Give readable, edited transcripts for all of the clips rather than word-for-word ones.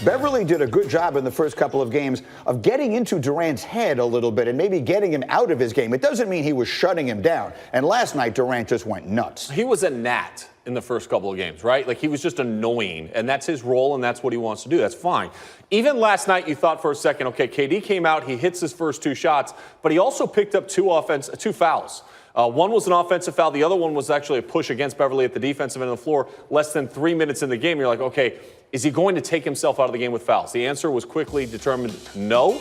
Beverley did a good job in the first couple of games of getting into Durant's head a little bit and maybe getting him out of his game. It doesn't mean he was shutting him down. And last night, Durant just went nuts. He was a gnat in the first couple of games, right? Like, he was just annoying, and that's his role, and that's what he wants to do. That's fine. Even last night, you thought for a second, okay, KD came out, he hits his first 2 shots, but he also picked up 2 fouls. One was an offensive foul. The other one was actually a push against Beverley at the defensive end of the floor less than 3 minutes in the game. You're like, okay, is he going to take himself out of the game with fouls? The answer was quickly determined no.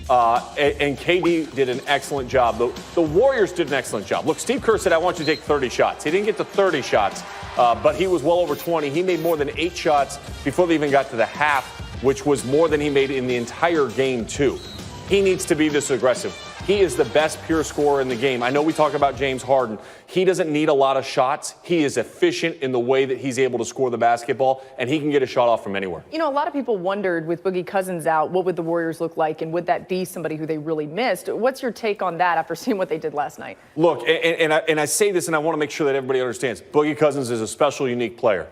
And KD did an excellent job. The Warriors did an excellent job. Look, Steve Kerr said, I want you to take 30 shots. He didn't get to 30 shots, but he was well over 20. He made more than 8 shots before they even got to the half, which was more than he made in the entire game, too. He needs to be this aggressive. He is the best pure scorer in the game. I know we talk about James Harden. He doesn't need a lot of shots. He is efficient in the way that he's able to score the basketball, and he can get a shot off from anywhere. You know, a lot of people wondered with Boogie Cousins out, what would the Warriors look like, and would that be somebody who they really missed? What's your take on that after seeing what they did last night? Look, and I say this, and I want to make sure that everybody understands. Boogie Cousins is a special, unique player.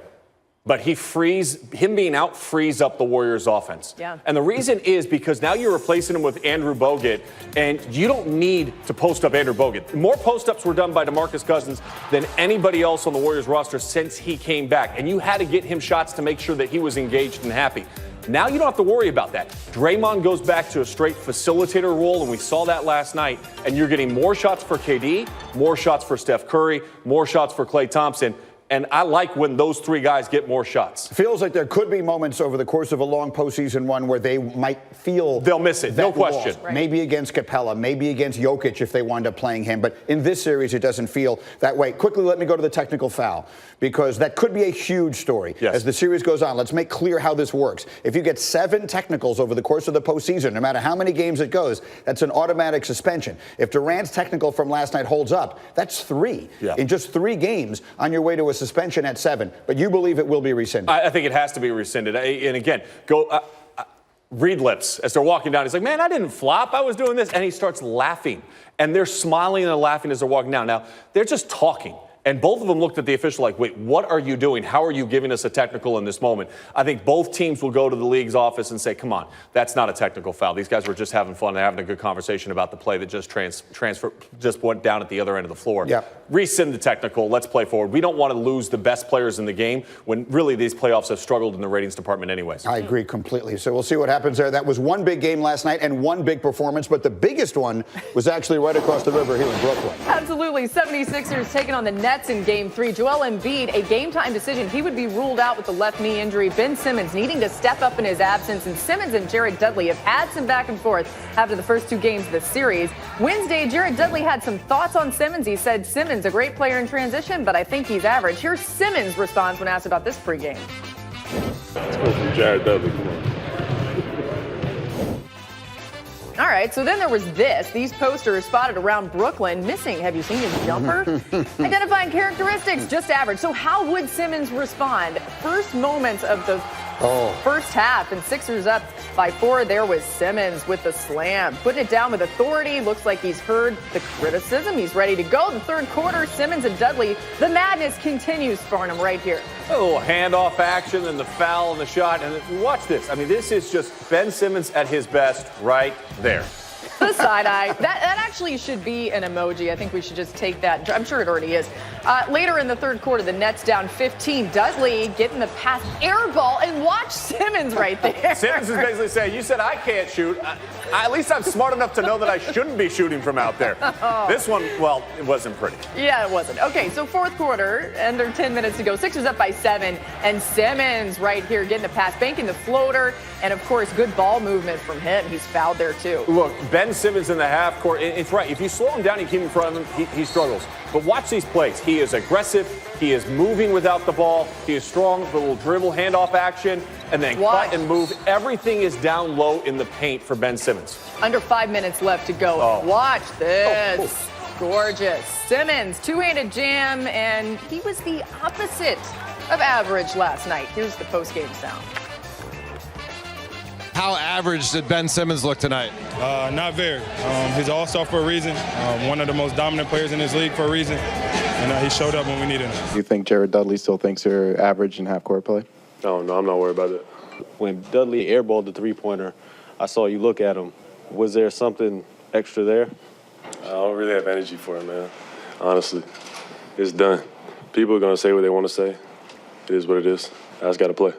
But him being out frees up the Warriors' offense. Yeah. And the reason is because now you're replacing him with Andrew Bogut, and you don't need to post up Andrew Bogut. More post-ups were done by DeMarcus Cousins than anybody else on the Warriors roster since he came back. And you had to get him shots to make sure that he was engaged and happy. Now you don't have to worry about that. Draymond goes back to a straight facilitator role, and we saw that last night. And you're getting more shots for KD, more shots for Steph Curry, more shots for Klay Thompson. And I like when those 3 guys get more shots. Feels like there could be moments over the course of a long postseason run where they might feel they'll miss it, no question. Right. Maybe against Capella, maybe against Jokic if they wind up playing him. But in this series, it doesn't feel that way. Quickly, let me go to the technical foul, because that could be a huge story. Yes. As the series goes on, let's make clear how this works. If you get 7 technicals over the course of the postseason, no matter how many games it goes, that's an automatic suspension. If Durant's technical from last night holds up, that's 3. Yeah. In just 3 games on your way to a suspension at 7. But you believe it will be rescinded? I think it has to be rescinded. And again, read lips as they're walking down. He's like, man, I didn't flop. I was doing this. And he starts laughing. And they're smiling and laughing as they're walking down. Now, they're just talking. And both of them looked at the official like, wait, what are you doing? How are you giving us a technical in this moment? I think both teams will go to the league's office and say, come on, that's not a technical foul. These guys were just having fun and having a good conversation about the play that just just went down at the other end of the floor. Yeah. Rescind the technical. Let's play forward. We don't want to lose the best players in the game when really these playoffs have struggled in the ratings department anyways. I agree completely. So we'll see what happens there. That was one big game last night and one big performance, but the biggest one was actually right across the river here in Brooklyn. Absolutely. 76ers taking on the Nets in Game 3. Joel Embiid, a game-time decision. He would be ruled out with the left knee injury. Ben Simmons needing to step up in his absence, and Simmons and Jared Dudley have had some back and forth after the first 2 games of the series. Wednesday, Jared Dudley had some thoughts on Simmons. He said, Simmons, a great player in transition, but I think he's average. Here's Simmons' response when asked about this pregame. It's from Jared Dudley. Come on. All right, so then there was this. These posters spotted around Brooklyn missing. Have you seen his jumper? Identifying characteristics, just average. So how would Simmons respond? First moments of the first half, and Sixers up by 4. There was Simmons with the slam. Putting it down with authority. Looks like he's heard the criticism. He's ready to go. The third quarter, Simmons and Dudley. The madness continues, Farnham, right here. A little handoff action and the foul and the shot. And watch this. I mean, this is just Ben Simmons at his best right there. The side eye. That actually should be an emoji. I think we should just take that. I'm sure it already is. Later in the third quarter, the Nets down 15. Dudley getting the pass, air ball, and watch Simmons right there. Simmons is basically saying, you said I can't shoot. At least I'm smart enough to know that I shouldn't be shooting from out there. This one, well, it wasn't pretty. Yeah, it wasn't. Okay, so fourth quarter, under 10 minutes to go. Sixers up by 7, and Simmons right here getting the pass, banking the floater, and of course, good ball movement from him. He's fouled there too. Look, Ben Simmons in the half court, it's right. If you slow him down and keep him in front of him, he struggles. But watch these plays. He is aggressive. He is moving without the ball. He is strong. The little dribble, handoff action, and then cut and move. Everything is down low in the paint for Ben Simmons. Under 5 minutes left to go. Oh. Watch this. Gorgeous. Simmons, two-handed jam, and he was the opposite of average last night. Here's the post-game sound. How average did Ben Simmons look tonight? Not very. He's an all-star for a reason. One of the most dominant players in this league for a reason. And he showed up when we needed him. Do you think Jared Dudley still thinks you're average in half-court play? No, I'm not worried about it. When Dudley airballed the three-pointer, I saw you look at him. Was there something extra there? I don't really have energy for it, man. Honestly, it's done. People are going to say what they want to say. It is what it is. I just got to play.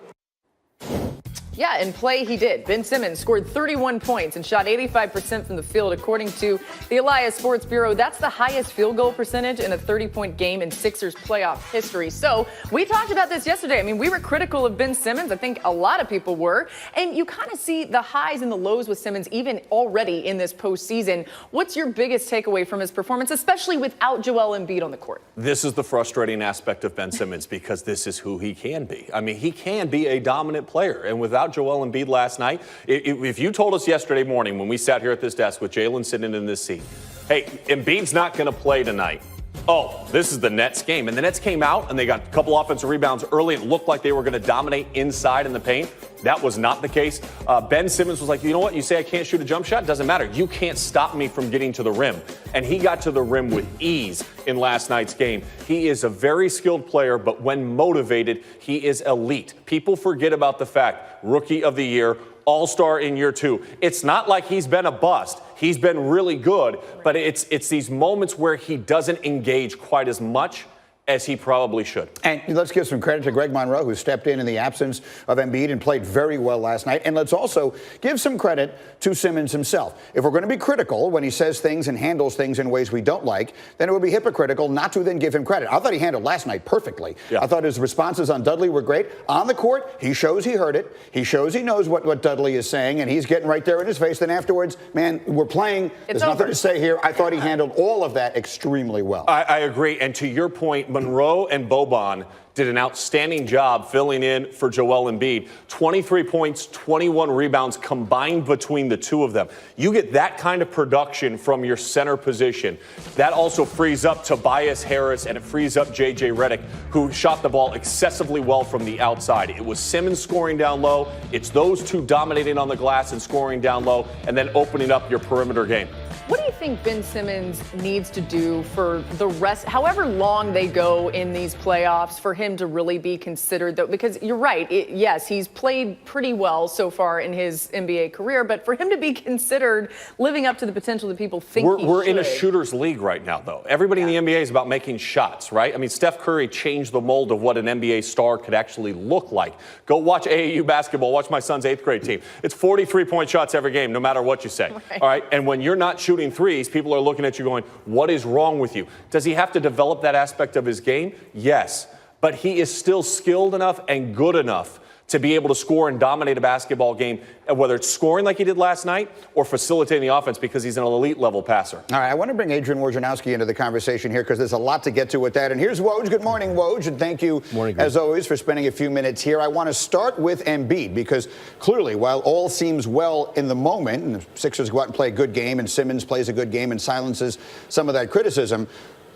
Yeah, in play he did. Ben Simmons scored 31 points and shot 85% from the field, according to the Elias Sports Bureau. That's the highest field goal percentage in a 30-point game in Sixers playoff history. So we talked about this yesterday. I mean, we were critical of Ben Simmons. I think a lot of people were. And you kind of see the highs and the lows with Simmons even already in this postseason. What's your biggest takeaway from his performance, especially without Joel Embiid on the court? This is the frustrating aspect of Ben Simmons because this is who he can be. I mean, he can be a dominant player. And without Joel Embiid last night, if you told us yesterday morning when we sat here at this desk with Jalen sitting in this seat, hey, Embiid's not going to play tonight. Oh, this is the Nets game. And the Nets came out and they got a couple offensive rebounds early. It looked like they were going to dominate inside in the paint. That was not the case. Ben Simmons was like, you know what? You say I can't shoot a jump shot? Doesn't matter. You can't stop me from getting to the rim. And he got to the rim with ease in last night's game. He is a very skilled player, but when motivated, he is elite. People forget about the fact, Rookie of the Year, All-Star in year 2. It's not like he's been a bust. He's been really good, but it's these moments where he doesn't engage quite as much as he probably should. And let's give some credit to Greg Monroe, who stepped in the absence of Embiid and played very well last night. And let's also give some credit to Simmons himself. If we're going to be critical when he says things and handles things in ways we don't like, then it would be hypocritical not to then give him credit. I thought he handled last night perfectly. Yeah. I thought his responses on Dudley were great. On the court, he shows he heard it. He shows he knows what Dudley is saying, and he's getting right there in his face. Then afterwards, man, we're playing. There's nothing to say here. I thought he handled all of that extremely well. I agree. And to your point, Monroe and Boban did an outstanding job filling in for Joel Embiid. 23 points, 21 rebounds combined between the two of them. You get that kind of production from your center position. That also frees up Tobias Harris and it frees up J.J. Redick, who shot the ball excessively well from the outside. It was Simmons scoring down low. It's those two dominating on the glass and scoring down low and then opening up your perimeter game. What do you think Ben Simmons needs to do for the rest, however long they go in these playoffs, for him to really be considered, though? Because you're right. Yes, he's played pretty well so far in his NBA career, but for him to be considered living up to the potential that people think he should. We're in a shooter's league right now, though. Everybody in the NBA is about making shots, right? I mean, Steph Curry changed the mold of what an NBA star could actually look like. Go watch AAU basketball. Watch my son's 8th grade team. It's 43-point shots every game, no matter what you say. Right. All right? And when you're not shooting threes, people are looking at you going, what is wrong with you? Does he have to develop that aspect of his game? Yes. But he is still skilled enough and good enough to be able to score and dominate a basketball game, whether it's scoring like he did last night or facilitating the offense because he's an elite level passer. All right, I want to bring Adrian Wojnarowski into the conversation here because there's a lot to get to with that. And here's Woj. Good morning, Woj, and thank you, as always, for spending a few minutes here. I want to start with Embiid because clearly, while all seems well in the moment, and the Sixers go out and play a good game, and Simmons plays a good game and silences some of that criticism,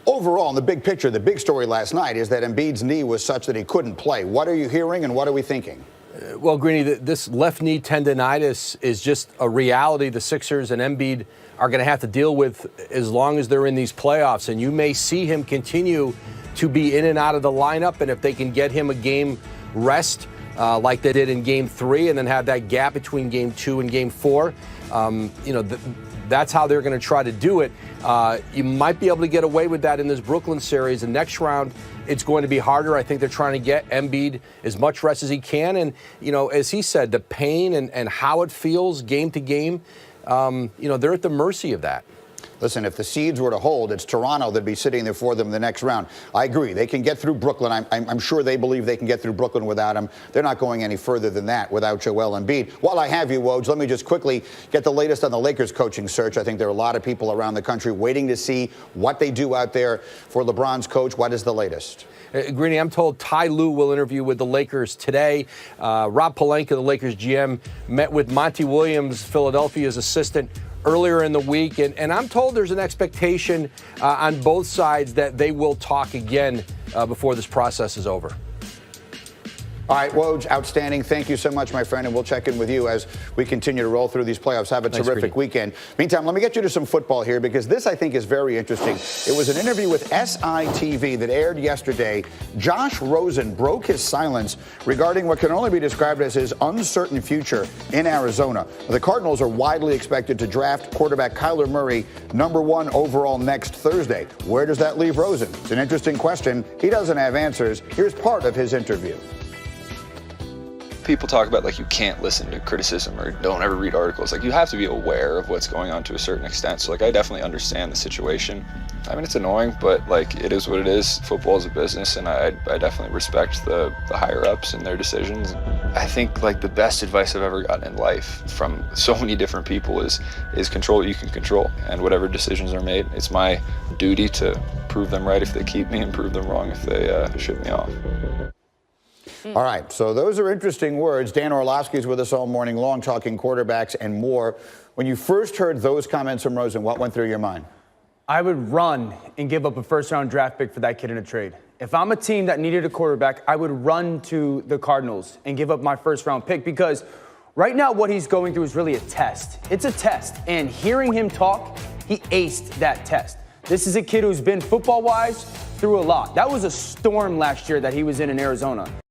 overall, in the big picture, the big story last night is that Embiid's knee was such that he couldn't play. What are you hearing and what are we thinking? Well, Greeny, this left knee tendonitis is just a reality the Sixers and Embiid are going to have to deal with as long as they're in these playoffs. And you may see him continue to be in and out of the lineup. And if they can get him a game rest like they did in Game 3 and then have that gap between Game 2 and Game 4, that's how they're going to try to do it. You might be able to get away with that in this Brooklyn series. The next round, it's going to be harder. I think they're trying to get Embiid as much rest as he can. And, as he said, the pain and how it feels game to game, they're at the mercy of that. Listen, if the seeds were to hold, it's Toronto that'd be sitting there for them in the next round. I agree. They can get through Brooklyn. I'm sure they believe they can get through Brooklyn without him. They're not going any further than that without Joel Embiid. While I have you, Woj, let me just quickly get the latest on the Lakers coaching search. I think there are a lot of people around the country waiting to see what they do out there for LeBron's coach. What is the latest? Greeny, I'm told Ty Lue will interview with the Lakers today. Rob Pelinka, the Lakers GM, met with Monty Williams, Philadelphia's assistant, earlier in the week. And I'm told there's an expectation on both sides that they will talk again before this process is over. All right, Woj, outstanding. Thank you so much, my friend, and we'll check in with you as we continue to roll through these playoffs. Have a terrific weekend. Meantime, let me get you to some football here because this, I think, is very interesting. It was an interview with SITV that aired yesterday. Josh Rosen broke his silence regarding what can only be described as his uncertain future in Arizona. The Cardinals are widely expected to draft quarterback Kyler Murray #1 overall next Thursday. Where does that leave Rosen? It's an interesting question. He doesn't have answers. Here's part of his interview. People talk about like you can't listen to criticism or don't ever read articles. Like you have to be aware of what's going on to a certain extent. So like I definitely understand the situation. I mean, it's annoying, but like it is what it is. Football is a business, and I definitely respect the higher ups and their decisions. I think like the best advice I've ever gotten in life from so many different people is control what you can control, and whatever decisions are made, it's my duty to prove them right if they keep me and prove them wrong if they ship me off. All right, so those are interesting words. Dan Orlovsky is with us all morning long talking quarterbacks and more. When you first heard those comments from Rosen, what went through your mind? I would run and give up a first-round draft pick for that kid in a trade. If I'm a team that needed a quarterback, I would run to the Cardinals and give up my first-round pick because right now what he's going through is really a test. It's a test, and hearing him talk, he aced that test. This is a kid who's been football-wise through a lot. That was a storm last year that he was in Arizona.